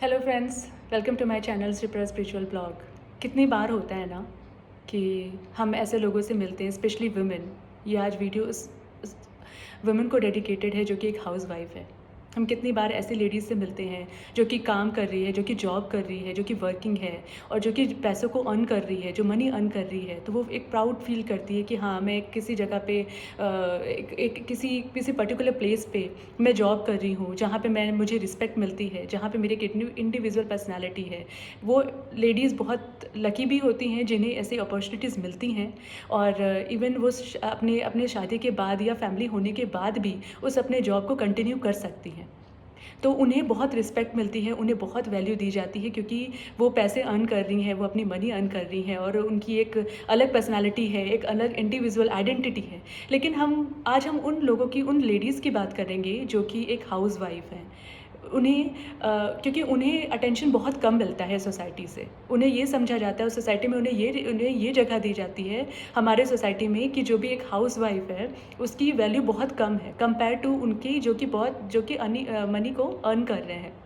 Hello friends, welcome to my channel Shripra spiritual blog. कितनी बार होता है ना कि हम ऐसे लोगों से मिलते हैं, स्पेशली वुमेन। ये आज वीडियो उस वुमेन को डेडिकेटेड है जो कि एक हाउस वाइफ है। हम कितनी बार ऐसी लेडीज़ से मिलते हैं जो कि काम कर रही है, जो कि जॉब कर रही है, जो कि वर्किंग है और जो कि पैसों को अर्न कर रही है, जो मनी अर्न कर रही है। तो वो एक प्राउड फील करती है कि हाँ, मैं किसी जगह पे एक किसी किसी पर्टिकुलर प्लेस पे मैं जॉब कर रही हूँ, जहाँ पे मुझे रिस्पेक्ट मिलती है, जहाँ पे मेरी एक इंडिविजुअल पर्सनैलिटी है। वो लेडीज़ बहुत लकी भी होती हैं जिन्हें ऐसी अपॉर्चुनिटीज़ मिलती हैं। और इवन वो अपने अपने शादी के बाद या फैमिली होने के बाद भी उस अपने जॉब को कंटिन्यू कर सकती हैं। तो उन्हें बहुत रिस्पेक्ट मिलती है, उन्हें बहुत वैल्यू दी जाती है, क्योंकि वो पैसे अर्न कर रही हैं, वो अपनी मनी अर्न कर रही हैं और उनकी एक अलग पर्सनैलिटी है, एक अलग इंडिविजुअल आइडेंटिटी है। लेकिन आज हम उन लोगों की, उन लेडीज़ की बात करेंगे जो कि एक हाउस वाइफ हैं। क्योंकि उन्हें अटेंशन बहुत कम मिलता है सोसाइटी से। उन्हें ये समझा जाता है, उस सोसाइटी में उन्हें ये जगह दी जाती है हमारे सोसाइटी में कि जो भी एक हाउस वाइफ है उसकी वैल्यू बहुत कम है कंपेयर टू उनकी जो कि मनी को अर्न कर रहे हैं।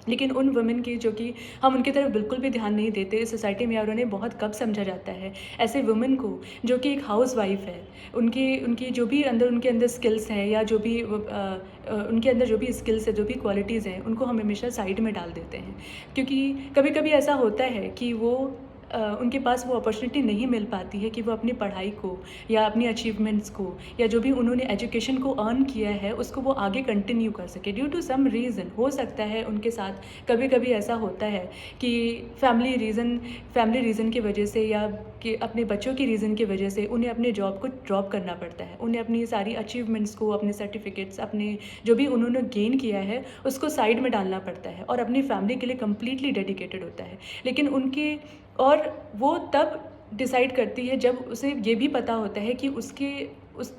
लेकिन उन वुमेन की जो कि हम उनकी तरफ बिल्कुल भी ध्यान नहीं देते इस सोसाइटी में, और उन्हें बहुत कम समझा जाता है। ऐसे वुमेन को जो कि एक हाउस वाइफ है, उनकी उनकी जो भी उनके अंदर स्किल्स हैं या जो भी उनके अंदर जो भी स्किल्स है, जो भी क्वालिटीज़ हैं, उनको हम हमेशा साइड में डाल देते हैं। क्योंकि कभी कभी ऐसा होता है कि उनके पास वो अपॉर्चुनिटी नहीं मिल पाती है कि वो अपनी पढ़ाई को या अपनी अचीवमेंट्स को या जो भी उन्होंने एजुकेशन को अर्न किया है उसको वो आगे कंटिन्यू कर सके। ड्यू टू सम रीज़न हो सकता है उनके साथ कभी कभी ऐसा होता है कि फैमिली रीज़न की वजह से या कि अपने बच्चों की रीज़न की वजह से उन्हें अपने जॉब को ड्रॉप करना पड़ता है। उन्हें अपनी सारी अचीवमेंट्स को, अपने सर्टिफिकेट्स, अपने जो भी उन्होंने गेन किया है उसको साइड में डालना पड़ता है और अपनी फैमिली के लिए कम्प्लीटली डेडिकेटेड होता है। लेकिन और वो तब डिसाइड करती है जब उसे ये भी पता होता है कि उस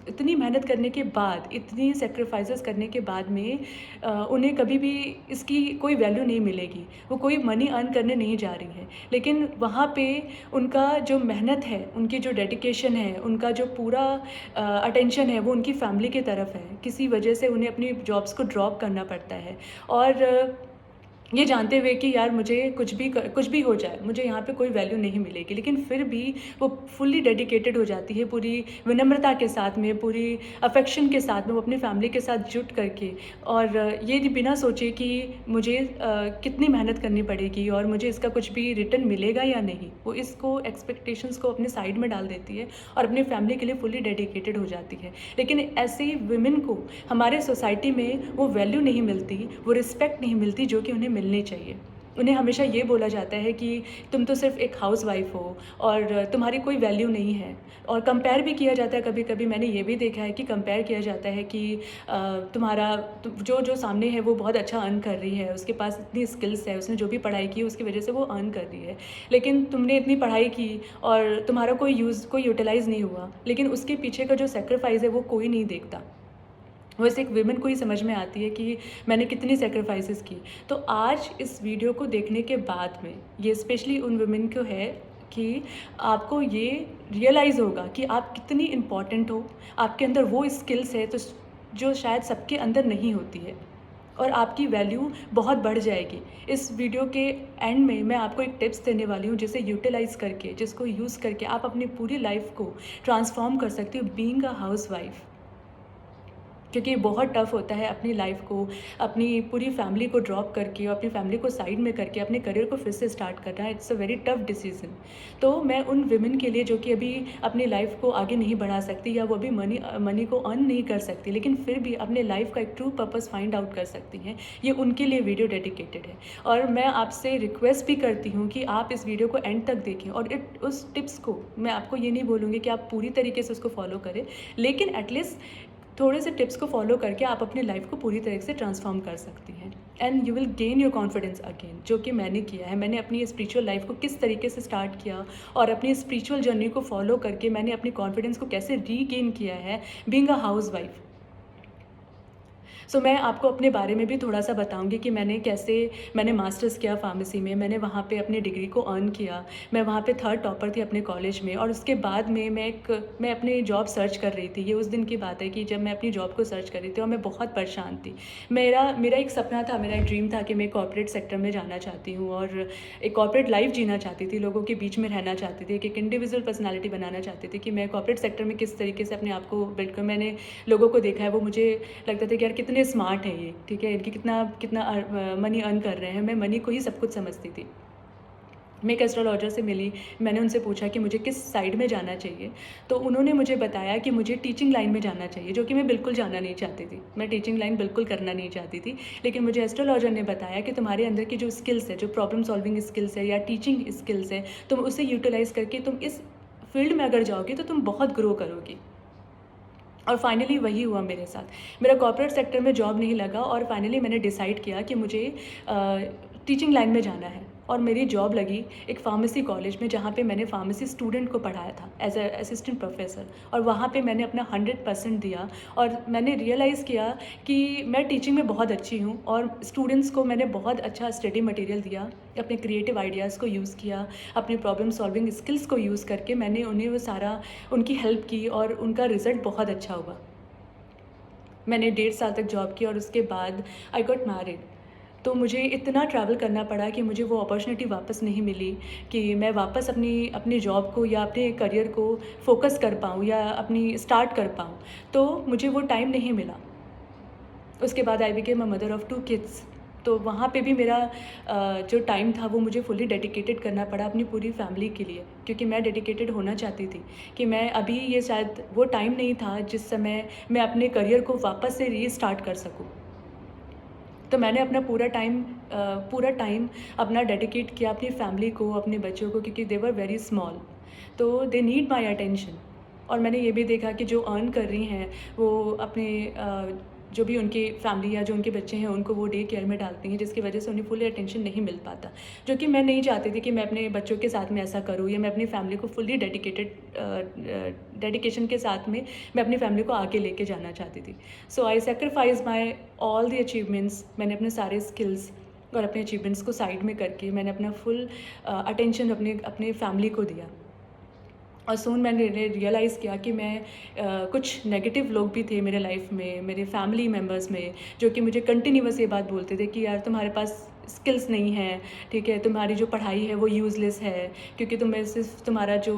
इतनी मेहनत करने के बाद, इतनी सेक्रीफाइसेस करने के बाद में उन्हें कभी भी इसकी कोई वैल्यू नहीं मिलेगी। वो कोई मनी अर्न करने नहीं जा रही है, लेकिन वहाँ पे उनका जो मेहनत है, उनकी जो डेडिकेशन है, उनका जो पूरा अटेंशन है वो उनकी फैमिली की तरफ है। किसी वजह से उन्हें अपनी जॉब्स को ड्रॉप करना पड़ता है और ये जानते हुए कि यार मुझे कुछ भी हो जाए, मुझे यहाँ पे कोई वैल्यू नहीं मिलेगी, लेकिन फिर भी वो फुल्ली डेडिकेटेड हो जाती है, पूरी विनम्रता के साथ में, पूरी अफेक्शन के साथ में वो अपनी फैमिली के साथ जुट करके, और ये बिना सोचे कि मुझे कितनी मेहनत करनी पड़ेगी और मुझे इसका कुछ भी रिटर्न मिलेगा या नहीं, वो इसको एक्सपेक्टेशंस को अपने साइड में डाल देती है और अपनी फैमिली के लिए फुल्ली डेडिकेटेड हो जाती है। लेकिन ऐसी वुमेन को हमारे सोसाइटी में वो वैल्यू नहीं मिलती, वो रिस्पेक्ट नहीं मिलती जो कि उन्हें मिलनी चाहिए। उन्हें हमेशा ये बोला जाता है कि तुम तो सिर्फ एक हाउस वाइफ हो और तुम्हारी कोई वैल्यू नहीं है। और कंपेयर भी किया जाता है, कभी कभी मैंने ये भी देखा है कि कंपेयर किया जाता है कि जो जो सामने है वो बहुत अच्छा अर्न कर रही है, उसके पास इतनी स्किल्स है, उसने जो भी पढ़ाई की उसकी वजह से वो अर्न कर रही है, लेकिन तुमने इतनी पढ़ाई की और तुम्हारा कोई यूटिलाइज़ नहीं हुआ, लेकिन उसके पीछे का जो सेक्रीफाइस है वो कोई नहीं देखता। वैसे एक विमेन को ही समझ में आती है कि मैंने कितनी सेक्रीफाइसेस की। तो आज इस वीडियो को देखने के बाद में ये स्पेशली उन विमेन को है कि आपको ये रियलाइज़ होगा कि आप कितनी इम्पॉर्टेंट हो, आपके अंदर वो स्किल्स है तो जो शायद सबके अंदर नहीं होती है, और आपकी वैल्यू बहुत बढ़ जाएगी। इस वीडियो के एंड में मैं आपको एक टिप्स देने वाली हूँ जिसे यूटिलाइज़ करके, जिसको यूज़ करके आप अपनी पूरी लाइफ को ट्रांसफॉर्म कर सकते हो बीइंग अ हाउस वाइफ। क्योंकि बहुत टफ़ होता है अपनी लाइफ को, अपनी पूरी फैमिली को ड्रॉप करके और अपनी फैमिली को साइड में करके अपने करियर को फिर से स्टार्ट करना। It's a very tough decision. तो मैं उन विमेन के लिए जो कि अभी अपनी लाइफ को आगे नहीं बढ़ा सकती या वो अभी मनी को अर्न नहीं कर सकती, लेकिन फिर भी अपने लाइफ का एक ट्रू पर्पस फाइंड आउट कर सकती हैं, ये उनके लिए वीडियो डेडिकेटेड है। और मैं आपसे रिक्वेस्ट भी करती हूँ कि आप इस वीडियो को एंड तक देखें, और उस टिप्स को मैं आपको ये नहीं बोलूँगी कि आप पूरी तरीके से उसको फॉलो करें, लेकिन एटलीस्ट थोड़े से टिप्स को फॉलो करके आप अपनी लाइफ को पूरी तरह से ट्रांसफॉर्म कर सकती हैं, and you will gain your confidence again, जो कि मैंने किया है। मैंने अपनी स्पिरिचुअल लाइफ को किस तरीके से स्टार्ट किया और अपनी स्पिरिचुअल जर्नी को फॉलो करके मैंने अपनी कॉन्फिडेंस को कैसे रीगेन किया है बीइंग अ हाउस वाइफ। सो मैं आपको अपने बारे में भी थोड़ा-सा बताऊँगी कि मैंने मास्टर्स किया फ़ार्मेसी में, मैंने वहाँ पे अपनी डिग्री को अर्न किया। मैं वहाँ पे 3rd टॉपर थी अपने कॉलेज में, और उसके बाद में मैं अपनी जॉब सर्च कर रही थी। ये उस दिन की बात है कि जब मैं अपनी जॉब को सर्च कर रही थी और मैं बहुत परेशान थी। मेरा मेरा एक सपना था, मेरा एक ड्रीम था कि मैं कॉर्पोरेट सेक्टर में जाना चाहती हूँ और एक कॉर्पोरेट लाइफ़ जीना चाहती थी, लोगों के बीच में रहना चाहती थी, एक इंडिविजुअल पर्सनैलिटी बनाना चाहती थी कि मैं कॉर्पोरेट सेक्टर में किस तरीके से अपने आप को बिल्ड करूँ। मैंने लोगों को देखा है, वो मुझे लगता था कि यार कितने स्मार्ट हैं ये, ठीक है, इनकी कितना कितना मनी अर्न कर रहे हैं। मैं मनी को ही सब कुछ समझती थी। मैं एक एस्ट्रोलॉजर से मिली, मैंने उनसे पूछा कि मुझे किस साइड में जाना चाहिए, तो उन्होंने मुझे बताया कि मुझे टीचिंग लाइन में जाना चाहिए, जो कि मैं बिल्कुल जाना नहीं चाहती थी। मैं टीचिंग लाइन बिल्कुल करना नहीं चाहती थी, लेकिन मुझे एस्ट्रोलॉजर ने बताया कि तुम्हारे अंदर की जो स्किल्स है, जो प्रॉब्लम सॉल्विंग स्किल्स है या टीचिंग स्किल्स है, तुम उसे यूटिलाइज़ करके तुम इस फील्ड में अगर जाओगी तो तुम बहुत ग्रो करोगी। और फाइनली वही हुआ मेरे साथ। मेरा कॉर्पोरेट सेक्टर में जॉब नहीं लगा और फाइनली मैंने डिसाइड किया कि मुझे टीचिंग लाइन में जाना है, और मेरी जॉब लगी एक फार्मेसी कॉलेज में, जहाँ पे मैंने फार्मेसी स्टूडेंट को पढ़ाया था एज अ असिस्टेंट प्रोफेसर, और वहाँ पे मैंने अपना 100% दिया। और मैंने रियलाइज़ किया कि मैं टीचिंग में बहुत अच्छी हूँ, और स्टूडेंट्स को मैंने बहुत अच्छा स्टडी मटेरियल दिया, अपने क्रिएटिव आइडियाज़ को यूज़ किया, अपनी प्रॉब्लम सॉल्विंग स्किल्स को यूज़ करके मैंने उन्हें वो सारा उनकी हेल्प की, और उनका रिज़ल्ट बहुत अच्छा हुआ। मैंने 1.5 साल तक जॉब की और उसके बाद आई गॉट मैरिड। तो मुझे इतना ट्रैवल करना पड़ा कि मुझे वो अपॉर्चुनिटी वापस नहीं मिली कि मैं वापस अपनी अपनी जॉब को या अपने करियर को फ़ोकस कर पाऊँ या अपनी स्टार्ट कर पाऊँ। तो मुझे वो टाइम नहीं मिला। उसके बाद I became a mother of 2 kids. तो वहाँ पे भी मेरा जो टाइम था वो मुझे फुली डेडिकेटेड करना पड़ा अपनी पूरी फैमिली के लिए, क्योंकि मैं डेडिकेटेड होना चाहती थी कि मैं अभी ये शायद वो टाइम नहीं था जिस समय मैं अपने करियर को वापस से रीस्टार्ट कर सकूँ। तो मैंने अपना पूरा टाइम अपना डेडिकेट किया अपनी फैमिली को, अपने बच्चों को, क्योंकि दे वर वेरी स्मॉल, तो दे नीड माय अटेंशन। और मैंने ये भी देखा कि जो अर्न कर रही हैं वो अपने जो भी उनकी फैमिली या जो उनके बच्चे हैं उनको वो डे केयर में डालती हैं, जिसकी वजह से उन्हें फुली अटेंशन नहीं मिल पाता, जो कि मैं नहीं चाहती थी कि मैं अपने बच्चों के साथ में ऐसा करूँ, या मैं अपनी फैमिली को फुली डेडिकेशन के साथ में मैं अपनी फैमिली को आगे लेके जाना चाहती थी। So I sacrifice my all the achievements. मैंने अपने सारे स्किल्स और अपने अचीवमेंट्स को साइड में करके मैंने अपना फुल अटेंशन अपने अपने फैमिली को दिया। और सून मैंने रियलाइज़ किया कि कुछ नेगेटिव लोग भी थे मेरे लाइफ में, मेरे फैमिली मेम्बर्स में, जो कि मुझे कंटिन्यूअस ये बात बोलते थे कि यार तुम्हारे पास स्किल्स नहीं है, ठीक है, तुम्हारी जो पढ़ाई है वो यूज़लेस है, क्योंकि तुम्हें सिर्फ तुम्हारा जो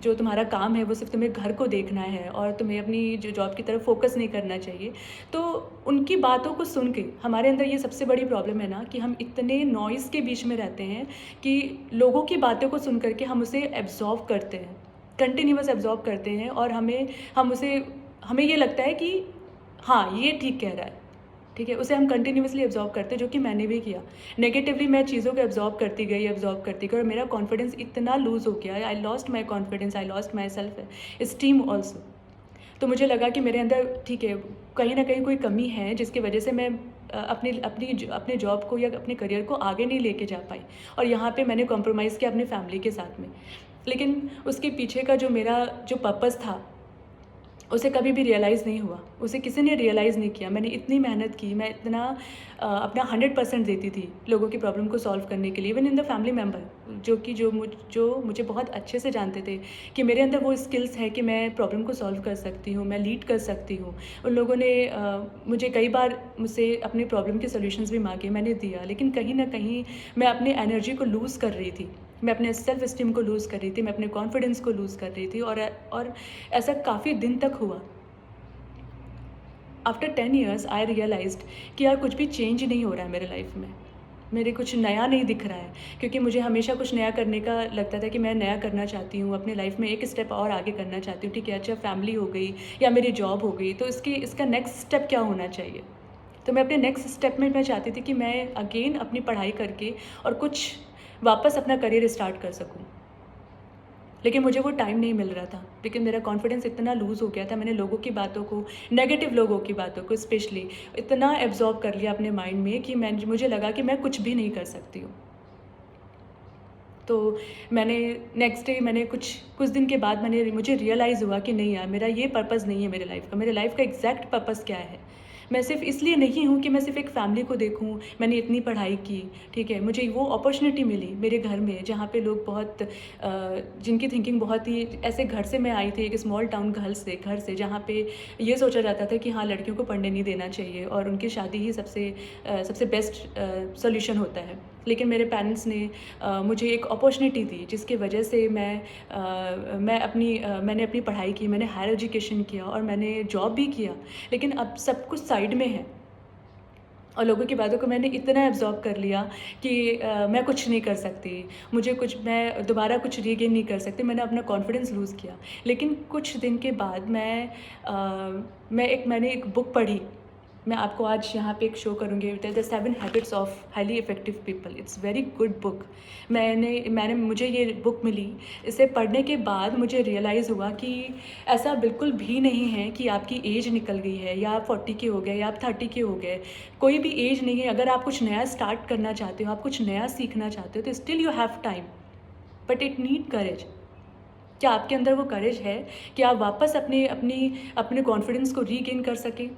जो तुम्हारा काम है वो सिर्फ तुम्हें घर को देखना है और तुम्हें अपनी जो जॉब की तरफ फोकस नहीं करना चाहिए। तो उनकी बातों को सुन के हमारे अंदर ये सबसे बड़ी प्रॉब्लम है ना कि हम इतने नॉइज़ के बीच में रहते हैं कि लोगों की बातों को सुन करके हम उसे एब्जॉर्व करते हैं, कंटिन्यूअस एब्जॉर्ब करते हैं, और हमें ये लगता है कि हाँ, ये ठीक कह रहा है, ठीक है? उसे हम कंटिन्यूअसली एब्जॉर्ब करते हैं, जो कि मैंने भी किया। नेगेटिवली मैं चीज़ों को एब्जॉर्ब करती गई, और मेरा कॉन्फिडेंस इतना लूज़ हो गया, I lost my confidence, I lost my self esteem also. तो मुझे लगा कि मेरे अंदर ठीक है, कहीं न कहीं कोई कमी है जिसकी वजह से मैं अपने जॉब को या अपने करियर को आगे नहीं लेके जा पाई, और यहाँ पे मैंने कॉम्प्रोमाइज़ किया अपनी फैमिली के साथ में। लेकिन उसके पीछे का जो मेरा जो पर्पस था, उसे कभी भी रियलाइज़ नहीं हुआ, उसे किसी ने रियलाइज़ नहीं किया। मैंने इतनी मेहनत की, मैं इतना अपना 100% देती थी लोगों की प्रॉब्लम को सॉल्व करने के लिए, even in the family member, जो मुझे बहुत अच्छे से जानते थे कि मेरे अंदर वो स्किल्स है कि मैं प्रॉब्लम को सॉल्व कर सकती हूँ, मैं लीड कर सकती हूँ। उन लोगों ने मुझे कई बार मुझसे अपनी प्रॉब्लम के सॉल्यूशंस भी माँगे, मैंने दिया, लेकिन कहीं न कहीं मैं अपनी एनर्जी को लूज़ कर रही थी। मैं अपने सेल्फ एस्टीम को लूज़ कर रही थी, मैं अपने कॉन्फिडेंस को लूज़ कर रही थी, और ऐसा काफ़ी दिन तक हुआ। आफ्टर 10 ईयर्स आई रियलाइज्ड कि यार कुछ भी चेंज नहीं हो रहा है मेरे लाइफ में, मेरे कुछ नया नहीं दिख रहा है, क्योंकि मुझे हमेशा कुछ नया करने का लगता था कि मैं नया करना चाहती हूँ अपनी लाइफ में, एक स्टेप और आगे करना चाहती हूँ, ठीक है, अच्छा फैमिली हो गई या मेरी जॉब हो गई, तो इसका नेक्स्ट स्टेप क्या होना चाहिए। तो मैं अपने नेक्स्ट स्टेप में मैं चाहती थी कि मैं अगेन अपनी पढ़ाई करके और कुछ वापस अपना करियर स्टार्ट कर सकूँ। लेकिन मुझे वो टाइम नहीं मिल रहा था, लेकिन मेरा कॉन्फिडेंस इतना लूज़ हो गया था, मैंने लोगों की बातों को, नेगेटिव लोगों की बातों को स्पेशली इतना एब्जॉर्ब कर लिया अपने माइंड में कि मुझे लगा कि मैं कुछ भी नहीं कर सकती हूँ। तो मैंने नेक्स्ट डे मैंने कुछ दिन के बाद मुझे रियलाइज़ हुआ कि नहीं यार, मेरा ये पर्पज़ नहीं है मेरे लाइफ़ का, मेरे लाइफ़ का एग्जैक्ट पर्पज़ क्या है। मैं सिर्फ़ इसलिए नहीं हूँ कि मैं सिर्फ़ एक फ़ैमिली को देखूँ, मैंने इतनी पढ़ाई की, ठीक है? मुझे वो अपॉर्च्युनिटी मिली मेरे घर में जहाँ पे लोग बहुत जिनकी थिंकिंग बहुत ही ऐसे घर से मैं आई थी एक स्मॉल टाउन घर से जहाँ पे ये सोचा जाता था कि हाँ, लड़कियों को पढ़ने नहीं देना चाहिए और उनकी शादी ही सबसे बेस्ट सॉल्यूशन होता है। लेकिन मेरे पेरेंट्स ने मुझे एक अपॉर्च्युनिटी दी जिसकी वजह से मैंने अपनी पढ़ाई की, मैंने हायर एजुकेशन किया और मैंने जॉब भी किया। लेकिन अब सब कुछ साइड में है और लोगों की बातों को मैंने इतना एब्ज़ॉर्ब कर लिया कि मैं कुछ नहीं कर सकती, मैं दोबारा कुछ रीगेन नहीं कर सकती, मैंने अपना कॉन्फिडेंस लूज़ किया। लेकिन कुछ दिन के बाद मैंने एक बुक पढ़ी, मैं आपको आज यहाँ पे एक शो करूँगी, the 7 habits of highly effective people. It's very good book. मुझे ये बुक मिली, इसे पढ़ने के बाद मुझे रियलाइज़ हुआ कि ऐसा बिल्कुल भी नहीं है कि आपकी एज निकल गई है या आप 40 के हो गए या आप 30 के हो गए। कोई भी एज नहीं है। अगर आप कुछ नया स्टार्ट करना चाहते हो, आप कुछ नया सीखना चाहते हो तो still you have time, but it need courage. क्या आपके अंदर वो करेज है कि आप वापस अपने कॉन्फिडेंस को रीगेन कर सकें?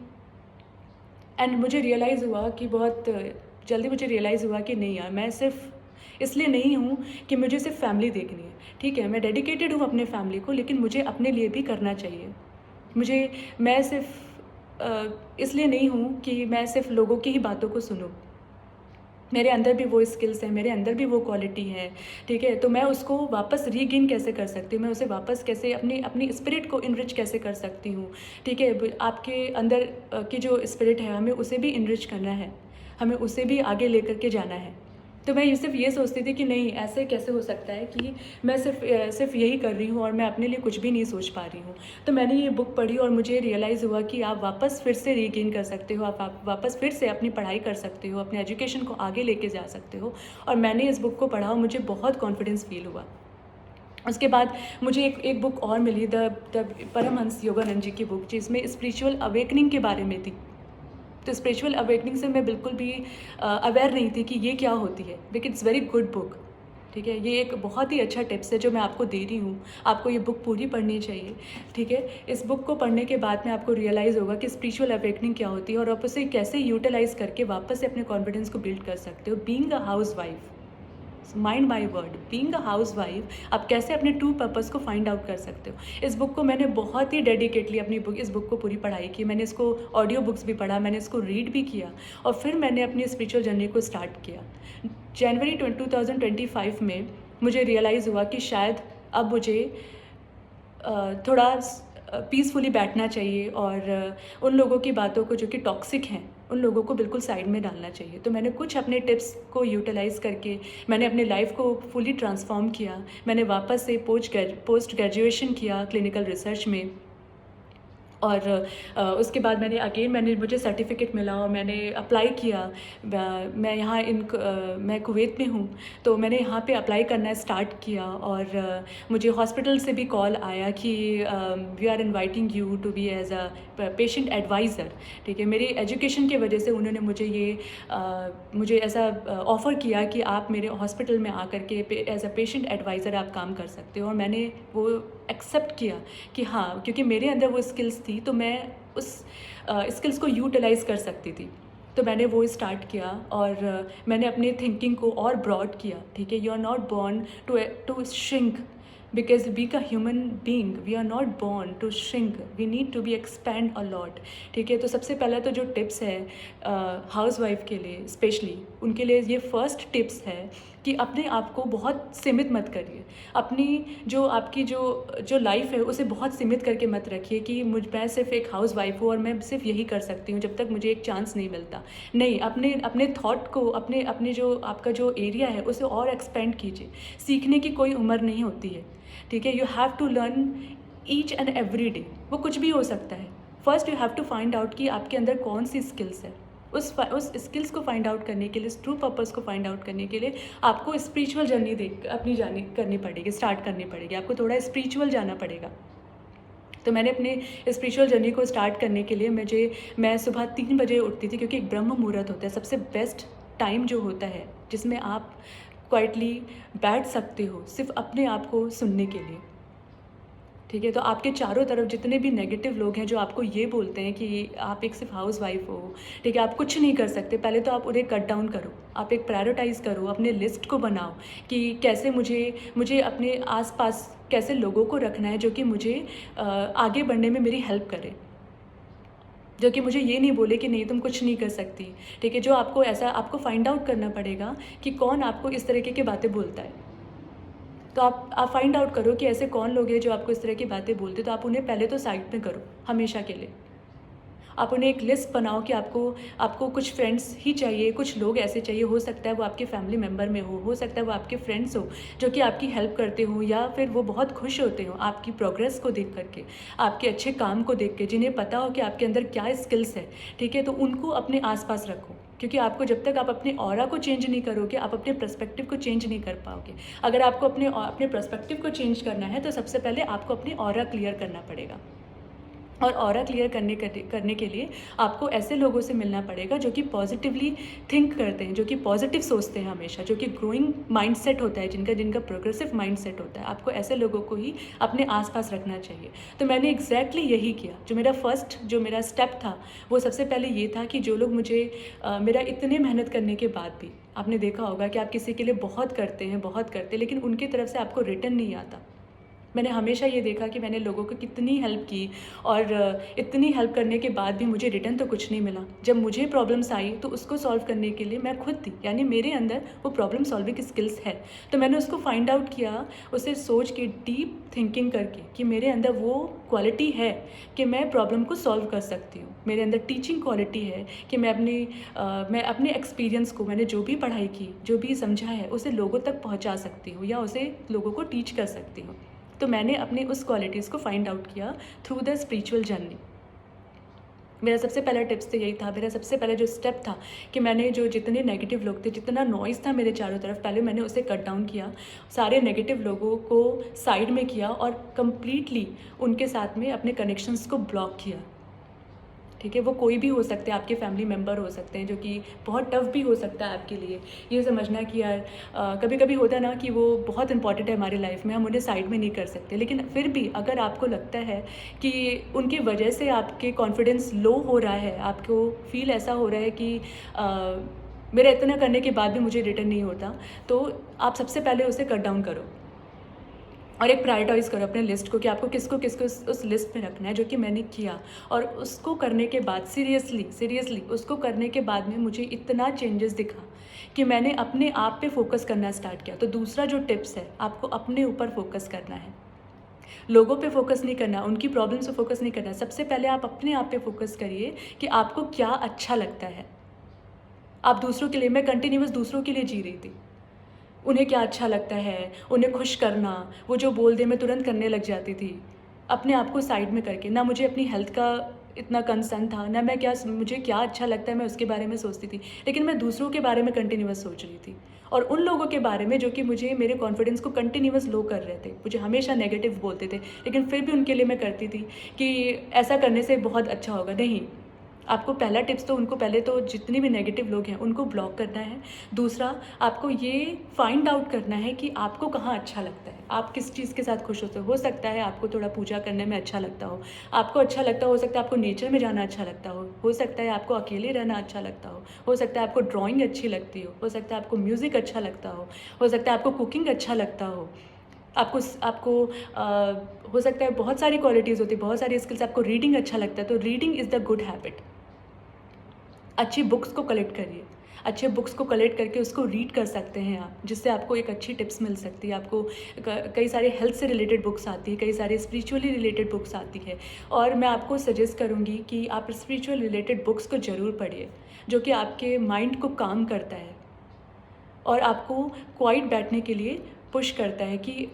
एंड मुझे रियलाइज़ हुआ कि बहुत जल्दी मुझे रियलाइज़ हुआ कि नहीं यार, मैं सिर्फ इसलिए नहीं हूँ कि मुझे सिर्फ फैमिली देखनी है। ठीक है, मैं डेडिकेटेड हूँ अपने फैमिली को, लेकिन मुझे अपने लिए भी करना चाहिए। मैं सिर्फ इसलिए नहीं हूँ कि मैं सिर्फ लोगों की ही बातों को सुनूँ। मेरे अंदर भी वो स्किल्स हैं, मेरे अंदर भी वो क्वालिटी है, ठीक है? तो मैं उसको वापस रीगेन कैसे कर सकती हूँ, मैं उसे वापस कैसे अपनी स्पिरिट को इनरिच कैसे कर सकती हूँ, ठीक है? आपके अंदर की जो स्पिरिट है, हमें उसे भी इनरिच करना है, हमें उसे भी आगे लेकर के जाना है। तो मैं सिर्फ ये सोचती थी कि नहीं, ऐसे कैसे हो सकता है कि मैं सिर्फ यही कर रही हूँ और मैं अपने लिए कुछ भी नहीं सोच पा रही हूँ। तो मैंने ये बुक पढ़ी और मुझे रियलाइज़ हुआ कि आप वापस फिर से रीगेन कर सकते हो, आप वापस फिर से अपनी पढ़ाई कर सकते हो, अपने एजुकेशन को आगे लेके जा सकते हो। और मैंने इस बुक को पढ़ा और मुझे बहुत कॉन्फिडेंस फ़ील हुआ। उसके बाद मुझे एक बुक और मिली, द परमहंस योगानंद जी की बुक, जिसमें स्पिरिचुअल अवेकनिंग के बारे में थी। तो स्पिरिचुअल अवेकनिंग से मैं बिल्कुल भी अवेयर नहीं थी कि ये क्या होती है, लेकिन इट्स वेरी गुड बुक। ठीक है, ये एक बहुत ही अच्छा टिप्स है जो मैं आपको दे रही हूँ। आपको ये बुक पूरी पढ़नी चाहिए, ठीक है? इस बुक को पढ़ने के बाद में आपको रियलाइज़ होगा कि स्पिरिचुअल अवेकनिंग क्या होती है और आप उसे कैसे यूटिलाइज़ करके वापस से अपने कॉन्फिडेंस को बिल्ड कर सकते हो। Being a housewife, mind my word, being a housewife, आप कैसे अपने ट्रू पर्पस को फाइंड आउट कर सकते हो। इस बुक को मैंने बहुत ही डेडिकेटली इस बुक को पूरी पढ़ाई की। मैंने इसको ऑडियो बुक्स भी पढ़ा, मैंने इसको रीड भी किया और फिर मैंने अपनी स्पिरिचुअल जर्नी को स्टार्ट किया। जनवरी 2025 में मुझे रियलाइज़ हुआ कि शायद अब मुझे थोड़ा पीसफुली बैठना चाहिए और उन लोगों की बातों को जो कि टॉक्सिक हैं, उन लोगों को बिल्कुल साइड में डालना चाहिए। तो मैंने कुछ अपने टिप्स को यूटिलाइज़ करके मैंने अपने लाइफ को फुली ट्रांसफॉर्म किया। मैंने वापस से पोस्ट ग्रेजुएशन किया क्लिनिकल रिसर्च में और उसके बाद मैंने मुझे सर्टिफिकेट मिला और मैंने अप्लाई किया। मैं कुवैत में हूँ, तो मैंने यहाँ पे अप्लाई करना स्टार्ट किया और मुझे हॉस्पिटल से भी कॉल आया कि we are inviting you to be as a patient adviser. ठीक है, मेरी एजुकेशन की वजह से उन्होंने मुझे ऐसा ऑफ़र किया कि आप मेरे हॉस्पिटल में आकर के एज अ पेशेंट एडवाइज़र आप काम कर सकते हो। और मैंने वो एक्सेप्ट किया कि हाँ, क्योंकि मेरे अंदर वो स्किल्स थी तो मैं उस स्किल्स को यूटिलाइज़ कर सकती थी। तो मैंने वो स्टार्ट किया और मैंने अपनी थिंकिंग को और ब्रॉड किया। ठीक है, you are not born to shrink, because being a human being we are not born to shrink, we need to be expand a lot. ठीक है, तो सबसे पहला तो जो टिप्स है हाउस वाइफ के लिए स्पेशली, उनके लिए ये फर्स्ट टिप्स है कि अपने आप को बहुत सीमित मत करिए। आपकी जो लाइफ है उसे बहुत सीमित करके मत रखिए कि मैं सिर्फ एक हाउस वाइफ हूँ और मैं सिर्फ यही कर सकती हूँ जब तक मुझे एक चांस नहीं मिलता। नहीं, अपने थॉट को अपने जो आपका जो एरिया है उसे और एक्सपेंड कीजिए। सीखने की कोई उम्र नहीं होती है। ठीक है, you have to learn each and every day. वो कुछ भी हो सकता है। First you have to find out कि आपके अंदर कौन सी स्किल्स है। उस स्किल्स को फाइंड आउट करने के लिए, ट्रू पर्पस को फाइंड आउट करने के लिए आपको स्पिरिचुअल जर्नी करनी पड़ेगी, स्टार्ट करनी पड़ेगी। आपको थोड़ा स्पिरिचुअल जाना पड़ेगा। तो मैंने अपने स्पिरिचुअल जर्नी को स्टार्ट करने के लिए मैं सुबह 3 बजे उठती थी, क्योंकि एक ब्रह्म मुहूर्त होता है, सबसे बेस्ट टाइम जो होता है जिसमें आप क्वाइटली बैठ सकते हो सिर्फ अपने आप को सुनने के लिए। ठीक है? तो आपके चारों तरफ जितने भी नेगेटिव लोग हैं जो आपको ये बोलते हैं कि आप एक सिर्फ़ हाउसवाइफ़ हो, ठीक है? आप कुछ नहीं कर सकते, पहले तो आप उन्हें कट डाउन करो। आप एक प्रायोरिटाइज़ करो, अपने लिस्ट को बनाओ कि कैसे मुझे मुझे अपने आस-पास कैसे लोगों को रखना है जो कि मुझे आगे बढ़ने में मेरी हेल्प करें। जो कि मुझे ये नहीं बोले कि नहीं तुम कुछ नहीं कर सकती, ठीक है? जो आपको ऐसा आपको फाइंड आउट करना पड़ेगा कि कौन आपको इस तरीके की बातें बोलता है। तो आप फाइंड आउट करो कि ऐसे कौन लोग हैं जो आपको इस तरह की बातें बोलते हैं, तो आप उन्हें पहले तो साइड में करो, हमेशा के लिए। आप उन्हें एक लिस्ट बनाओ कि आपको आपको कुछ फ्रेंड्स ही चाहिए, कुछ लोग ऐसे चाहिए, हो सकता है वो आपके फैमिली मेम्बर में हो सकता है वो आपके फ्रेंड्स हो, जो कि आपकी हेल्प करते हों या फिर वो बहुत खुश होते हों आपकी प्रोग्रेस को देख कर के, आपके अच्छे काम को देख के, जिन्हें पता हो कि आपके अंदर क्या स्किल्स है, ठीक है? तो उनको अपने आस-पास रखो, क्योंकि आपको जब तक आप अपने ऑरा को चेंज नहीं करोगे, आप अपने पर्सपेक्टिव को चेंज नहीं कर पाओगे। अगर आपको अपने पर्सपेक्टिव को चेंज करना है, तो सबसे पहले आपको अपनी ऑरा क्लियर करना पड़ेगा। और ऑरा क्लियर करने के लिए आपको ऐसे लोगों से मिलना पड़ेगा जो कि पॉजिटिवली थिंक करते हैं, जो कि पॉजिटिव सोचते हैं हमेशा, जो कि ग्रोइंग माइंडसेट होता है, जिनका जिनका प्रोग्रेसिव माइंडसेट होता है। आपको ऐसे लोगों को ही अपने आसपास रखना चाहिए। तो मैंने एग्जैक्टली यही किया। जो मेरा स्टेप था वो सबसे पहले ये था कि जो लोग मुझे मेरा इतने मेहनत करने के बाद भी, आपने देखा होगा कि आप किसी के लिए बहुत करते हैं लेकिन उनकी तरफ से आपको रिटर्न नहीं आता। मैंने हमेशा ये देखा कि मैंने लोगों को कितनी हेल्प की और इतनी हेल्प करने के बाद भी मुझे रिटर्न तो कुछ नहीं मिला। जब मुझे प्रॉब्लम्स आई तो उसको सॉल्व करने के लिए मैं खुद थी, यानी मेरे अंदर वो प्रॉब्लम सॉल्विंग स्किल्स है। तो मैंने उसको फाइंड आउट किया, उसे सोच के डीप थिंकिंग करके कि मेरे अंदर वो क्वालिटी है कि मैं प्रॉब्लम को सॉल्व कर सकती हूँ। मेरे अंदर टीचिंग क्वालिटी है कि मैं अपने एक्सपीरियंस को, मैंने जो भी पढ़ाई की, जो भी समझा है, उसे लोगों तक पहुँचा सकती हूँ या उसे लोगों को टीच कर सकती हूँ। तो मैंने अपनी उस क्वालिटीज़ को फाइंड आउट किया थ्रू द स्पिरिचुअल जर्नी। मेरा सबसे पहला टिप्स तो यही था, मेरा सबसे पहला जो स्टेप था कि मैंने जो जितने नेगेटिव लोग थे, जितना नॉइज़ था मेरे चारों तरफ, पहले मैंने उसे कट डाउन किया। सारे नेगेटिव लोगों को साइड में किया और कंप्लीटली उनके साथ में अपने कनेक्शंस को ब्लॉक किया। ठीक है? वो कोई भी हो सकते हैं, आपके फैमिली मेम्बर हो सकते हैं, जो कि बहुत टफ़ भी हो सकता है आपके लिए। ये समझना कि यार कभी-कभी होता है ना कि वो बहुत इम्पॉर्टेंट है हमारी लाइफ में, हम उन्हें साइड में नहीं कर सकते। लेकिन फिर भी अगर आपको लगता है कि उनकी वजह से आपके कॉन्फिडेंस लो हो रहा है, आपको फ़ील ऐसा हो रहा है कि मेरा इतना करने के बाद भी मुझे रिटर्न नहीं होता, तो आप सबसे पहले उसे कट डाउन करो। और एक प्रायोरिटाइज़ करो अपने लिस्ट को कि आपको किसको उस लिस्ट में रखना है, जो कि मैंने किया। और उसको करने के बाद सीरियसली उसको करने के बाद में मुझे इतना चेंजेस दिखा कि मैंने अपने आप पे फोकस करना स्टार्ट किया। तो दूसरा जो टिप्स है, आपको अपने ऊपर फोकस करना है, लोगों पे फोकस नहीं करना, उनकी प्रॉब्लम्स पे फोकस नहीं करना। सबसे पहले आप अपने आप पे फोकस करिए कि आपको क्या अच्छा लगता है। आप दूसरों के लिए, मैं कंटिन्यूअस दूसरों के लिए जी रही थी, उन्हें क्या अच्छा लगता है, उन्हें खुश करना, वो जो बोल दे मैं तुरंत करने लग जाती थी। अपने आप को साइड में करके, ना मुझे अपनी हेल्थ का इतना कंसर्न था, ना मुझे क्या अच्छा लगता है मैं उसके बारे में सोचती थी। लेकिन मैं दूसरों के बारे में कंटिन्यूअस सोच रही थी और उन लोगों के बारे में जो कि मुझे मेरे कॉन्फिडेंस को कंटिन्यूअस लो कर रहे थे, मुझे हमेशा नेगेटिव बोलते थे। लेकिन फिर भी उनके लिए मैं करती थी कि ऐसा करने से बहुत अच्छा होगा। नहीं, आपको पहला टिप्स तो उनको पहले तो जितने भी नेगेटिव लोग हैं उनको ब्लॉक करना है। दूसरा, आपको ये फाइंड आउट करना है कि आपको कहाँ अच्छा लगता है, आप किस चीज़ के साथ खुश होते हो सकता है आपको थोड़ा पूजा करने में अच्छा लगता हो अच्छा लगता हो सकता है आपको नेचर में जाना अच्छा लगता हो सकता है आपको अकेले रहना अच्छा लगता हो सकता है आपको ड्राइंग अच्छी लगती हो सकता है आपको म्यूज़िक अच्छा लगता हो सकता है आपको कुकिंग अच्छा लगता हो, आपको आपको हो सकता है बहुत सारी क्वालिटीज़ होती है, बहुत सारी स्किल्स, आपको रीडिंग अच्छा लगता है, तो reading is the good habit. अच्छी बुक्स को कलेक्ट करिए, अच्छे बुक्स को कलेक्ट करके उसको रीड कर सकते हैं आप, जिससे आपको एक अच्छी टिप्स मिल सकती है। आपको कई सारे हेल्थ से रिलेटेड बुक्स आती है, कई सारे स्पिरिचुअली रिलेटेड बुक्स आती है और मैं आपको सजेस्ट करूँगी कि आप स्पिरिचुअल रिलेटेड बुक्स को ज़रूर पढ़िए, जो कि आपके माइंड को काम करता है और आपको क्वाइट बैठने के लिए पुश करता है कि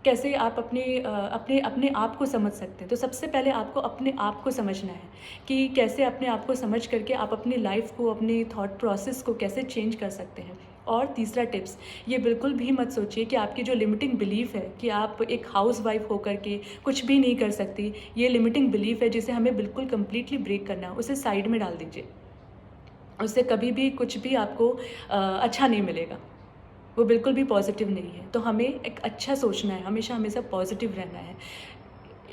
कैसे आप अपने आप को समझ सकते हैं। तो सबसे पहले आपको अपने आप को समझना है कि कैसे अपने आप को समझ करके आप अपनी लाइफ को, अपने थॉट प्रोसेस को कैसे चेंज कर सकते हैं। और तीसरा टिप्स, ये बिल्कुल भी मत सोचिए कि आपकी जो लिमिटिंग बिलीफ है कि आप एक हाउसवाइफ होकर के कुछ भी नहीं कर सकती, ये लिमिटिंग बिलीफ है जिसे हमें बिल्कुल कंप्लीटली ब्रेक करना है। उसे साइड में डाल दीजिए, उससे कभी भी कुछ भी आपको अच्छा नहीं मिलेगा, वो बिल्कुल भी पॉजिटिव नहीं है। तो हमें एक अच्छा सोचना है, हमेशा पॉजिटिव रहना है।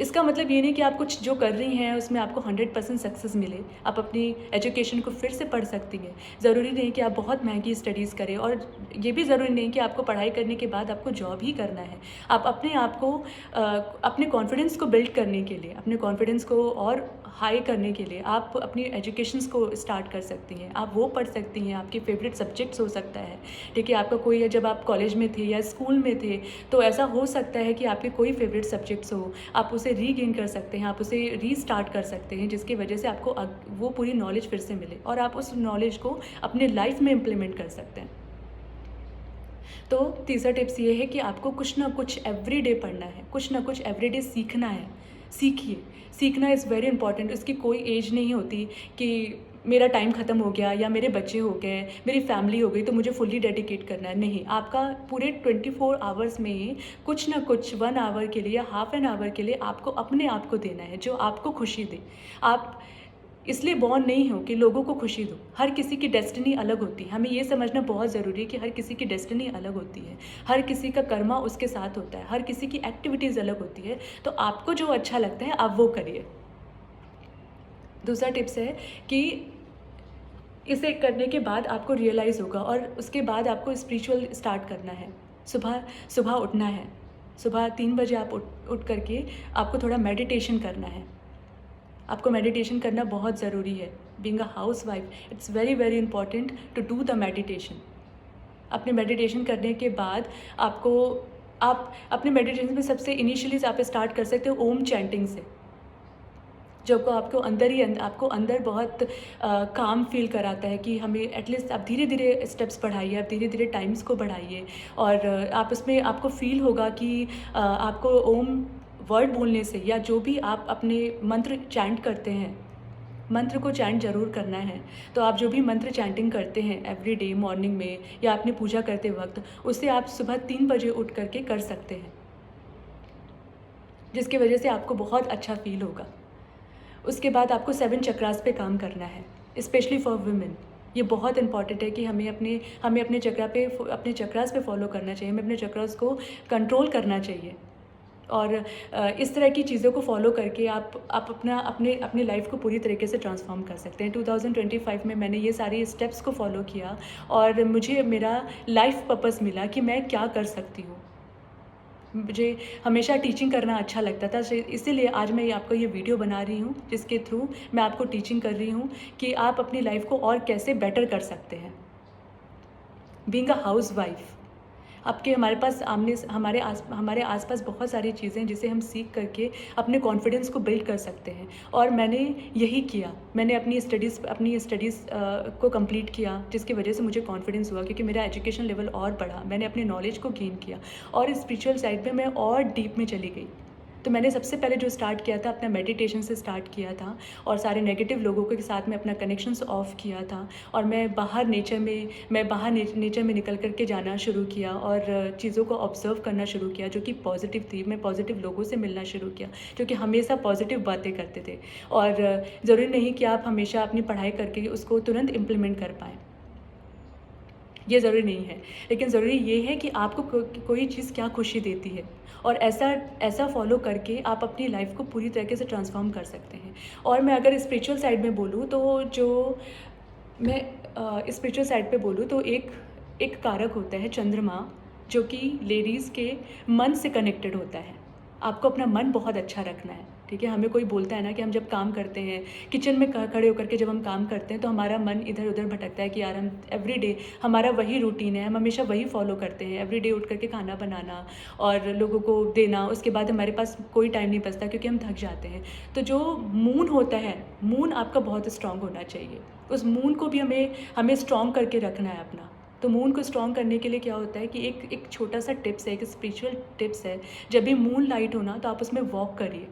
इसका मतलब ये नहीं कि आप कुछ जो कर रही हैं उसमें आपको 100% सक्सेस मिले। आप अपनी एजुकेशन को फिर से पढ़ सकती हैं। ज़रूरी नहीं कि आप बहुत महंगी स्टडीज़ करें, और ये भी ज़रूरी नहीं कि आपको पढ़ाई करने के बाद आपको जॉब ही करना है। आप अपने आप को अपने कॉन्फिडेंस को बिल्ड करने के लिए, अपने कॉन्फिडेंस को और हाई करने के लिए आप अपनी एजुकेशंस को स्टार्ट कर सकती हैं। आप वो पढ़ सकती हैं, आपके फेवरेट सब्जेक्ट्स हो सकता है, ठीक है। आपका कोई, जब आप कॉलेज में थे या स्कूल में थे तो ऐसा हो सकता है कि आपके कोई फेवरेट सब्जेक्ट्स हो, आप उसे रीगेन कर सकते हैं, आप उसे रीस्टार्ट कर सकते हैं, जिसकी वजह से आपको वो पूरी नॉलेज फिर से मिले और आप उस नॉलेज को अपने लाइफ में इम्प्लीमेंट कर सकते हैं। तो तीसरा टिप्स ये है कि आपको कुछ ना कुछ एवरीडे पढ़ना है, कुछ ना कुछ एवरीडे सीखना है। सीखिए, सीखना इज़ वेरी इंपॉर्टेंट। इसकी कोई एज नहीं होती कि मेरा टाइम ख़त्म हो गया या मेरे बच्चे हो गए, मेरी फैमिली हो गई तो मुझे फुल्ली डेडिकेट करना है। नहीं, आपका पूरे 24 आवर्स में कुछ ना कुछ 1 आवर के लिए, हाफ एन आवर के लिए आपको अपने आप को देना है, जो आपको खुशी दे। आप इसलिए बॉर्न नहीं हो कि लोगों को खुशी दो। हर किसी की डेस्टिनी अलग होती है। हमें ये समझना बहुत ज़रूरी है कि हर किसी की डेस्टिनी अलग होती है, हर किसी का कर्मा उसके साथ होता है, हर किसी की एक्टिविटीज़ अलग होती है। तो आपको जो अच्छा लगता है आप वो करिए। दूसरा टिप्स है कि इसे करने के बाद आपको रियलाइज़ होगा और उसके बाद आपको स्पिरिचुअल स्टार्ट करना है। सुबह सुबह उठना है। सुबह 3 बजे आप उठ करके आपको थोड़ा मेडिटेशन करना है। आपको मेडिटेशन करना बहुत ज़रूरी है। Being a housewife, it's very very important to do the meditation. अपने मेडिटेशन करने के बाद आप अपने मेडिटेशन में सबसे इनिशियली आप स्टार्ट कर सकते हो ओम चैंटिंग से, जो आपको आपको अंदर बहुत काम फील कराता है कि हमें एटलीस्ट आप धीरे धीरे स्टेप्स बढ़ाइए, आप धीरे धीरे टाइम्स को बढ़ाइए और आप उसमें आपको फील होगा कि आपको ओम वर्ड बोलने से या जो भी आप अपने मंत्र चैंट करते हैं, मंत्र को चैंट ज़रूर करना है। तो आप जो भी मंत्र चैंटिंग करते हैं एवरी डे मॉर्निंग में या अपनी पूजा करते वक्त, उससे आप सुबह 3 बजे उठ करके कर सकते हैं, जिसकी वजह से आपको बहुत अच्छा फील होगा। उसके बाद आपको 7 चक्रास पे काम करना है, स्पेशली फॉर वुमेन। ये बहुत इंपॉर्टेंट है कि हमें अपने अपने चक्रास पे फॉलो करना चाहिए, हमें अपने चक्रास को कंट्रोल करना चाहिए। और इस तरह की चीज़ों को फॉलो करके आप अपनी लाइफ को पूरी तरीके से ट्रांसफॉर्म कर सकते हैं। 2025 में मैंने ये सारी स्टेप्स को फॉलो किया और मुझे मेरा लाइफ पर्पस मिला कि मैं क्या कर सकती हूँ। मुझे हमेशा टीचिंग करना अच्छा लगता था, इसीलिए आज मैं आपको ये वीडियो बना रही हूँ, जिसके थ्रू मैं आपको टीचिंग कर रही हूँ कि आप अपनी लाइफ को और कैसे बेटर कर सकते हैं। बीइंग अ हाउसवाइफ, हमारे आसपास बहुत सारी चीज़ें हैं जिसे हम सीख करके अपने कॉन्फिडेंस को बिल्ड कर सकते हैं। और मैंने यही किया। मैंने अपनी स्टडीज़ को कंप्लीट किया, जिसकी वजह से मुझे कॉन्फिडेंस हुआ, क्योंकि मेरा एजुकेशन लेवल और बढ़ा। मैंने अपने नॉलेज को गेन किया और स्पिरिचुअल साइड में मैं और डीप में चली गई। तो मैंने सबसे पहले जो स्टार्ट किया था, अपना मेडिटेशन से स्टार्ट किया था और सारे नेगेटिव लोगों के साथ में अपना कनेक्शंस ऑफ किया था। और मैं बाहर नेचर में निकल कर के जाना शुरू किया और चीज़ों को ऑब्ज़र्व करना शुरू किया जो कि पॉजिटिव थी। मैं पॉजिटिव लोगों से मिलना शुरू किया जो कि हमेशा पॉजिटिव बातें करते थे। और ज़रूरी नहीं कि आप हमेशा अपनी पढ़ाई करके उसको तुरंत इम्प्लीमेंट कर पाएँ, ये ज़रूरी नहीं है। लेकिन ज़रूरी ये है कि आपको कोई चीज़ क्या खुशी देती है, और ऐसा फॉलो करके आप अपनी लाइफ को पूरी तरीके से ट्रांसफॉर्म कर सकते हैं। और मैं अगर स्पिरिचुअल साइड में बोलूँ तो स्पिरिचुअल साइड पे बोलूँ तो एक कारक होता है चंद्रमा, जो कि लेडीज़ के मन से कनेक्टेड होता है। आपको अपना मन बहुत अच्छा रखना है, ठीक है। हमें कोई बोलता है ना कि हम जब काम करते हैं, किचन में खड़े होकर के जब हम काम करते हैं तो हमारा मन इधर उधर भटकता है कि यार हम एवरीडे हमारा वही रूटीन है, हम हमेशा वही फॉलो करते हैं, एवरीडे उठ करके खाना बनाना और लोगों को देना, उसके बाद हमारे पास कोई टाइम नहीं बचता क्योंकि हम थक जाते हैं। तो जो मून होता है, मून आपका बहुत स्ट्रॉन्ग होना चाहिए। उस मून को भी हमें स्ट्रॉन्ग करके रखना है अपना। तो मून को स्ट्रॉन्ग करने के लिए क्या होता है कि एक छोटा सा टिप्स है, एक स्पिरिचुअल टिप्स है। जब भी मून लाइट हो ना तो आप उसमें वॉक करिए।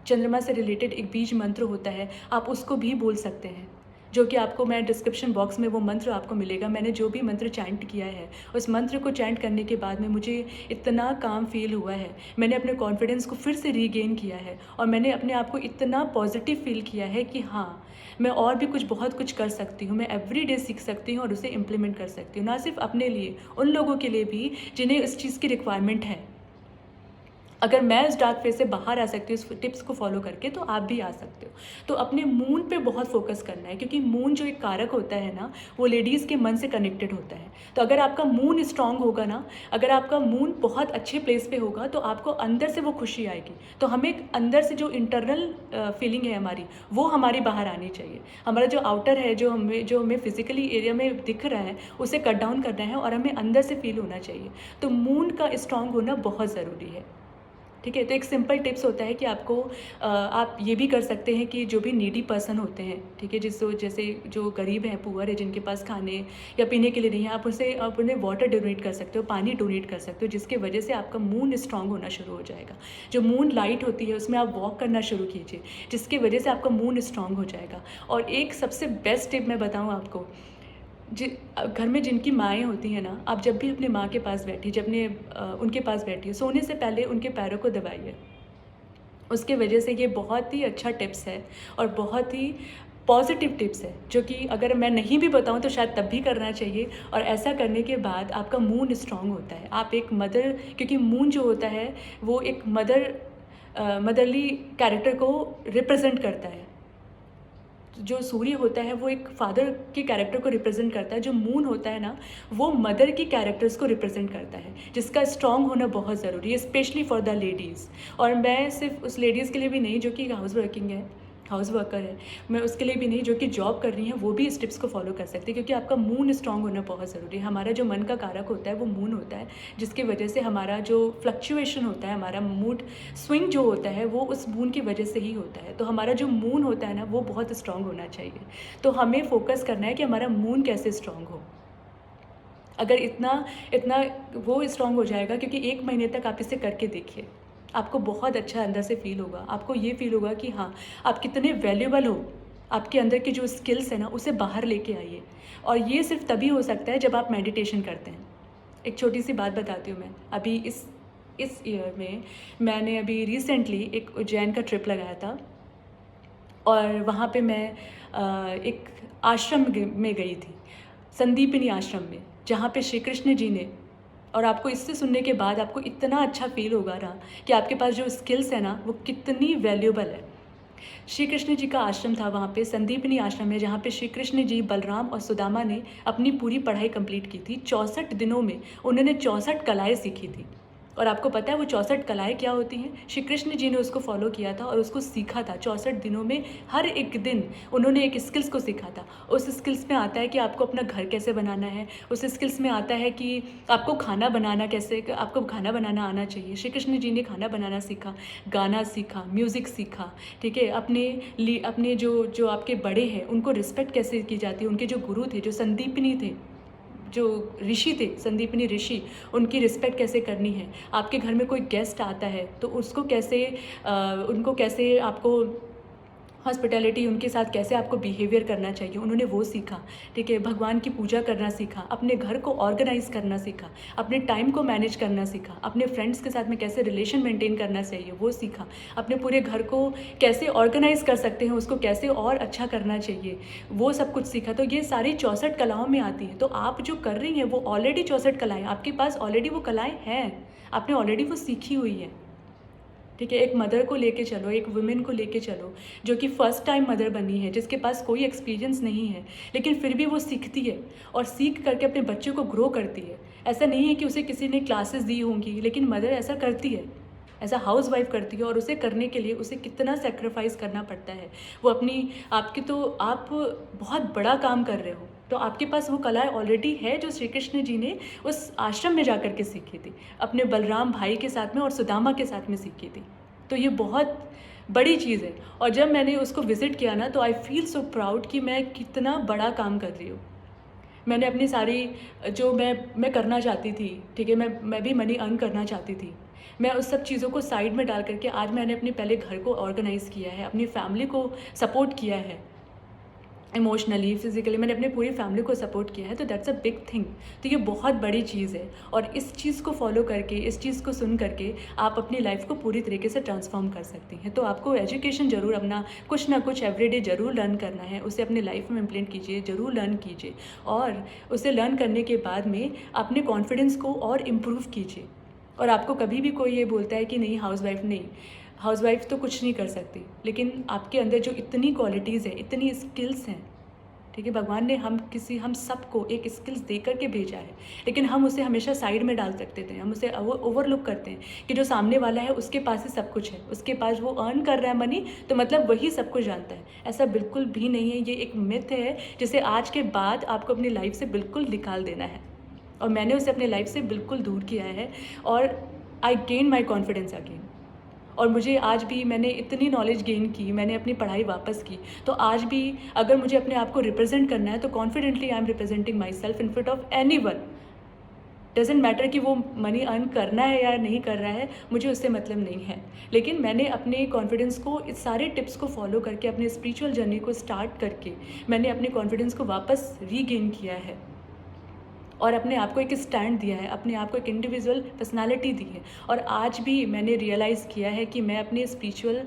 चंद्रमा से रिलेटेड एक बीज मंत्र होता है, आप उसको भी बोल सकते हैं, जो कि आपको मैं डिस्क्रिप्शन बॉक्स में वो मंत्र आपको मिलेगा। मैंने जो भी मंत्र चैंट किया है, उस मंत्र को चैंट करने के बाद में मुझे इतना काम फील हुआ है, मैंने अपने कॉन्फिडेंस को फिर से रीगेन किया है और मैंने अपने आप को इतना पॉजिटिव फील किया है कि हाँ, मैं और भी बहुत कुछ कर सकती हूँ। मैं एवरीडे सीख सकती हूँ और उसे इम्प्लीमेंट कर सकती हूँ, ना सिर्फ अपने लिए, उन लोगों के लिए भी जिन्हें इस चीज़ की रिक्वायरमेंट है। अगर मैं उस डार्क फेज से बाहर आ सकती हूँ इस टिप्स को फॉलो करके, तो आप भी आ सकते हो। तो अपने मून पे बहुत फोकस करना है, क्योंकि मून जो एक कारक होता है ना, वो लेडीज़ के मन से कनेक्टेड होता है। तो अगर आपका मून स्ट्रांग होगा ना, अगर आपका मून बहुत अच्छे प्लेस पे होगा, तो आपको अंदर से वो खुशी आएगी। तो हमें अंदर से जो इंटरनल फीलिंग है हमारी, वो हमारी बाहर आनी चाहिए। हमारा जो आउटर है, जो हमें फिजिकली एरिया में दिख रहा है, उसे कट डाउन करना है और हमें अंदर से फील होना चाहिए। तो मून का स्ट्रांग होना बहुत ज़रूरी है। ठीक है, तो एक सिंपल टिप्स होता है कि आपको आप ये भी कर सकते हैं कि जो भी नीडी पर्सन होते हैं, ठीक है, जैसे जो गरीब हैं, पुअर है, जिनके पास खाने या पीने के लिए नहीं है, आप उन्हें वाटर डोनेट कर सकते हो, पानी डोनेट कर सकते हो, जिसकी वजह से आपका मून स्ट्रांग होना शुरू हो जाएगा। जो मून लाइट होती है उसमें आप वॉक करना शुरू कीजिए, जिसकी वजह से आपका मून स्ट्रांग हो जाएगा। और एक सबसे बेस्ट टिप मैं बताऊँ आपको, घर में जिनकी माएँ होती हैं ना, आप जब भी अपने माँ के पास बैठिए, उनके पास बैठिए, सोने से पहले उनके पैरों को दबाइए। उसके वजह से ये बहुत ही अच्छा टिप्स है और बहुत ही पॉजिटिव टिप्स है, जो कि अगर मैं नहीं भी बताऊं तो शायद तब भी करना चाहिए। और ऐसा करने के बाद आपका मून स्ट्रांग होता है। आप एक मदर, क्योंकि मून जो होता है वो एक मदरली कैरेक्टर को रिप्रेजेंट करता है। जो सूर्य होता है वो एक फादर के कैरेक्टर को रिप्रेजेंट करता है, जो मून होता है ना, वो मदर की कैरेक्टर्स को रिप्रेजेंट करता है, जिसका स्ट्रांग होना बहुत ज़रूरी है, स्पेशली फॉर द लेडीज़। और मैं सिर्फ उस लेडीज़ के लिए भी नहीं जो कि हाउस वर्कर है, मैं उसके लिए भी नहीं जो कि जॉब कर रही हैं, वो भी इस टिप्स को फॉलो कर सकते हैं, क्योंकि आपका मून स्ट्रांग होना बहुत ज़रूरी है। हमारा जो मन का कारक होता है वो मून होता है, जिसकी वजह से हमारा जो फ्लक्चुएशन होता है, हमारा मूड स्विंग जो होता है, वो उस मून की वजह से ही होता है। तो हमारा जो मून होता है ना, वो बहुत स्ट्रांग होना चाहिए। तो हमें फोकस करना है कि हमारा मून कैसे स्ट्रांग हो। अगर इतना इतना वो स्ट्रांग हो जाएगा, क्योंकि 1 महीने तक आप इसे करके देखिए, आपको बहुत अच्छा अंदर से फील होगा। आपको ये फील होगा कि हाँ, आप कितने वैल्यूबल हो। आपके अंदर की जो स्किल्स है ना, उसे बाहर लेके आइए। और ये सिर्फ तभी हो सकता है जब आप मेडिटेशन करते हैं। एक छोटी सी बात बताती हूँ मैं। अभी इस ईयर में मैंने अभी रिसेंटली एक उज्जैन का ट्रिप लगाया था, और वहाँ पे मैं एक आश्रम में गई थी, संदीपनी आश्रम में, जहाँ पे श्री कृष्ण जी ने, और आपको इससे सुनने के बाद आपको इतना अच्छा फील होगा ना कि आपके पास जो स्किल्स है ना, वो कितनी वैल्यूबल है। श्री कृष्ण जी का आश्रम था वहाँ पे, संदीपनी आश्रम है, जहाँ पे श्री कृष्ण जी, बलराम और सुदामा ने अपनी पूरी पढ़ाई कंप्लीट की थी। 64 दिनों में उन्होंने 64 कलाएँ सीखी थी। और आपको पता है वो 64 कलाएँ क्या होती हैं? श्री कृष्ण जी ने उसको फॉलो किया था और उसको सीखा था। 64 दिनों में हर एक दिन उन्होंने एक स्किल्स को सीखा था। उस स्किल्स में आता है कि आपको अपना घर कैसे बनाना है, उस स्किल्स में आता है कि आपको खाना बनाना आना चाहिए। श्री कृष्ण जी ने खाना बनाना सीखा, गाना सीखा, म्यूज़िक सीखा, ठीक है। अपने जो आपके बड़े हैं उनको रिस्पेक्ट कैसे की जाती है, उनके जो गुरु थे, जो संदीपनी थे, जो ऋषि थे, संदीपनी ऋषि, उनकी रिस्पेक्ट कैसे करनी है। आपके घर में कोई गेस्ट आता है तो उनको कैसे आपको हॉस्पिटैलिटी, उनके साथ कैसे आपको बिहेवियर करना चाहिए, उन्होंने वो सीखा, ठीक है। भगवान की पूजा करना सीखा, अपने घर को ऑर्गेनाइज़ करना सीखा, अपने टाइम को मैनेज करना सीखा, अपने फ्रेंड्स के साथ में कैसे रिलेशन मेंटेन करना चाहिए वो सीखा, अपने पूरे घर को कैसे ऑर्गेनाइज़ कर सकते हैं, उसको कैसे और अच्छा करना चाहिए, वो सब कुछ सीखा। तो ये सारी 64 कलाओं में आती है। तो आप जो कर रही हैं वो ऑलरेडी 64 कलाएँ, आपके पास ऑलरेडी वो कलाएँ हैं, आपने ऑलरेडी वो सीखी हुई है, ठीक है। एक मदर को लेके चलो, एक वुमेन को लेके चलो जो कि फ़र्स्ट टाइम मदर बनी है, जिसके पास कोई एक्सपीरियंस नहीं है, लेकिन फिर भी वो सीखती है और सीख करके अपने बच्चे को ग्रो करती है। ऐसा नहीं है कि उसे किसी ने क्लासेस दी होंगी, लेकिन मदर ऐसा करती है, ऐसा हाउस वाइफ करती है। और उसे करने के लिए उसे कितना सेक्रीफाइस करना पड़ता है। वो आप बहुत बड़ा काम कर रहे हो, तो आपके पास वो कलाएँ ऑलरेडी है जो श्री कृष्ण जी ने उस आश्रम में जा कर के सीखी थी, अपने बलराम भाई के साथ में और सुदामा के साथ में सीखी थी। तो ये बहुत बड़ी चीज़ है। और जब मैंने उसको विज़िट किया ना, तो आई फील सो प्राउड कि मैं कितना बड़ा काम कर रही हूँ। मैंने अपनी सारी जो मैं करना चाहती थी, ठीक है, मैं भी मनी अर्न करना चाहती थी, मैं उस सब चीज़ों को साइड में डाल करके आज मैंने अपने पहले घर को ऑर्गेनाइज़ किया है, अपनी फैमिली को सपोर्ट किया है, इमोशनली, फिजिकली मैंने अपनी पूरी फैमिली को सपोर्ट किया है। तो दैट्स अ बिग थिंग। तो ये बहुत बड़ी चीज़ है, और इस चीज़ को फॉलो करके, इस चीज़ को सुन करके आप अपनी लाइफ को पूरी तरीके से ट्रांसफॉर्म कर सकती हैं। तो आपको एजुकेशन ज़रूर अपना कुछ ना कुछ एवरीडे ज़रूर लर्न करना है, उसे अपनी लाइफ में इम्प्लीमेंट कीजिए, ज़रूर लर्न कीजिए। और उसे लर्न करने के बाद में अपने कॉन्फिडेंस को और इम्प्रूव कीजिए, और आपको कभी भी कोई ये बोलता है कि नहीं हाउसवाइफ नहीं, हाउसवाइफ तो कुछ नहीं कर सकती, लेकिन आपके अंदर जो इतनी क्वालिटीज़ है, इतनी स्किल्स हैं, ठीक है, भगवान ने हम सबको एक स्किल्स दे करके भेजा है, लेकिन हम उसे हमेशा साइड में डाल सकते थे, हम उसे ओवरलुक करते हैं कि जो सामने वाला है उसके पास ही सब कुछ है, उसके पास वो अर्न कर रहा है मनी, तो मतलब वही सब कुछ जानता है। ऐसा बिल्कुल भी नहीं है, ये एक मिथ है जिसे आज के बाद आपको अपनी लाइफ से बिल्कुल निकाल देना है, और मैंने उसे अपने लाइफ से बिल्कुल दूर किया है, और I gain my confidence again. और मुझे आज भी, मैंने इतनी नॉलेज गेन की, मैंने अपनी पढ़ाई वापस की, तो आज भी अगर मुझे अपने आप को रिप्रेजेंट करना है तो confidently I am representing my self in front of any one. Doesn't matter कि वो मनी अर्न करना है या नहीं कर रहा है, मुझे उससे मतलब नहीं है, लेकिन मैंने अपने कॉन्फिडेंस को, इस सारे टिप्स को फॉलो करके, अपने स्पिरिचुअल जर्नी को स्टार्ट करके मैंने अपने कॉन्फिडेंस को वापस रीगेन किया है, और अपने आप को एक स्टैंड दिया है, अपने आप को एक इंडिविजुअल पर्सनालिटी दी है। और आज भी मैंने रियलाइज़ किया है कि मैं अपने स्पिरिचुअल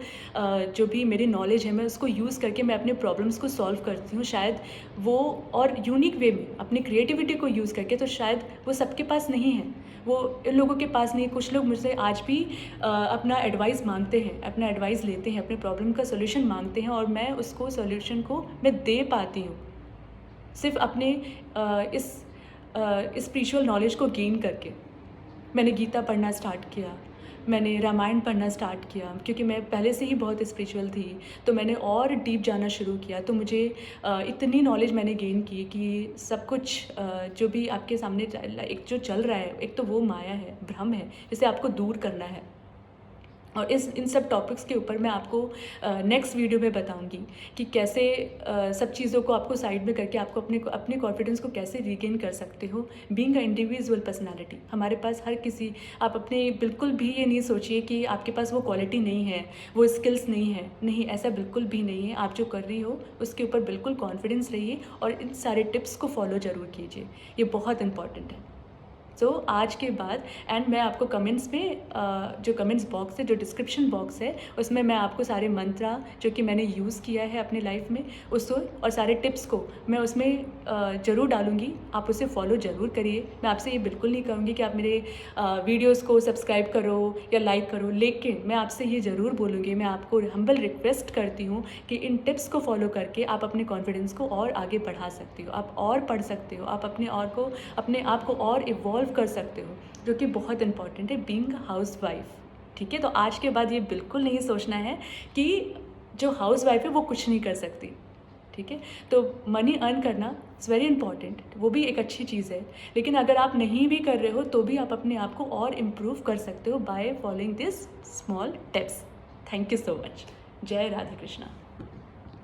जो भी मेरी नॉलेज है, मैं उसको यूज़ करके मैं अपने प्रॉब्लम्स को सॉल्व करती हूँ, शायद वो, और यूनिक वे में अपनी क्रिएटिविटी को यूज़ करके, तो शायद वो सबके पास नहीं है, वो इन लोगों के पास नहीं है। कुछ लोग मुझसे आज भी अपना एडवाइस मांगते हैं, अपना एडवाइस लेते हैं, अपने प्रॉब्लम का सोल्यूशन मांगते हैं, और मैं उसको सोल्यूशन को मैं दे पाती हूँ सिर्फ अपने इस स्पिरिचुअल नॉलेज को गेन करके। मैंने गीता पढ़ना स्टार्ट किया, मैंने रामायण पढ़ना स्टार्ट किया, क्योंकि मैं पहले से ही बहुत स्पिरिचुअल थी, तो मैंने और डीप जाना शुरू किया, तो मुझे इतनी नॉलेज मैंने गेन की कि सब कुछ जो भी आपके सामने एक जो चल रहा है, एक तो वो माया है, भ्रम है, जिसे आपको दूर करना है। और इन सब टॉपिक्स के ऊपर मैं आपको नेक्स्ट वीडियो में बताऊंगी कि कैसे सब चीज़ों को आपको साइड में करके आपको अपने कॉन्फिडेंस को कैसे रीगेन कर सकते हो। बीइंग अ इंडिविजुअल पर्सनालिटी, हमारे पास हर किसी, आप अपने बिल्कुल भी ये नहीं सोचिए कि आपके पास वो क्वालिटी नहीं है, वो स्किल्स नहीं है, नहीं, ऐसा बिल्कुल भी नहीं है। आप जो कर रही हो उसके ऊपर बिल्कुल कॉन्फिडेंस रहिए, और इन सारे टिप्स को फॉलो ज़रूर कीजिए, ये बहुत इंपॉर्टेंट है। सो आज के बाद, एंड मैं आपको कमेंट्स में जो कमेंट्स बॉक्स है, जो डिस्क्रिप्शन बॉक्स है, उसमें मैं आपको सारे मंत्रा जो कि मैंने यूज़ किया है अपने लाइफ में, उसको और सारे टिप्स को मैं उसमें ज़रूर डालूँगी, आप उसे फॉलो ज़रूर करिए। मैं आपसे ये बिल्कुल नहीं कहूँगी कि आप मेरे वीडियोज़ को सब्सक्राइब करो या लाइक करो, लेकिन मैं आपसे ये ज़रूर बोलूँगी, मैं आपको हम्बल रिक्वेस्ट करती हूँ कि इन टिप्स को फॉलो करके आप अपने कॉन्फिडेंस को और आगे बढ़ा सकते हो, आप और पढ़ सकते हो, आप अपने आप को और इवॉल्व कर सकते हो, जो कि बहुत इंपॉर्टेंट है बीइंग हाउस वाइफ। ठीक है, तो आज के बाद ये बिल्कुल नहीं सोचना है कि जो हाउस वाइफ है वो कुछ नहीं कर सकती। ठीक है, तो मनी अर्न करना इज़ वेरी इंपॉर्टेंट, वो भी एक अच्छी चीज़ है, लेकिन अगर आप नहीं भी कर रहे हो तो भी आप अपने आप को और इम्प्रूव कर सकते हो by following this small tips. Thank you so much. जय राधे कृष्णा।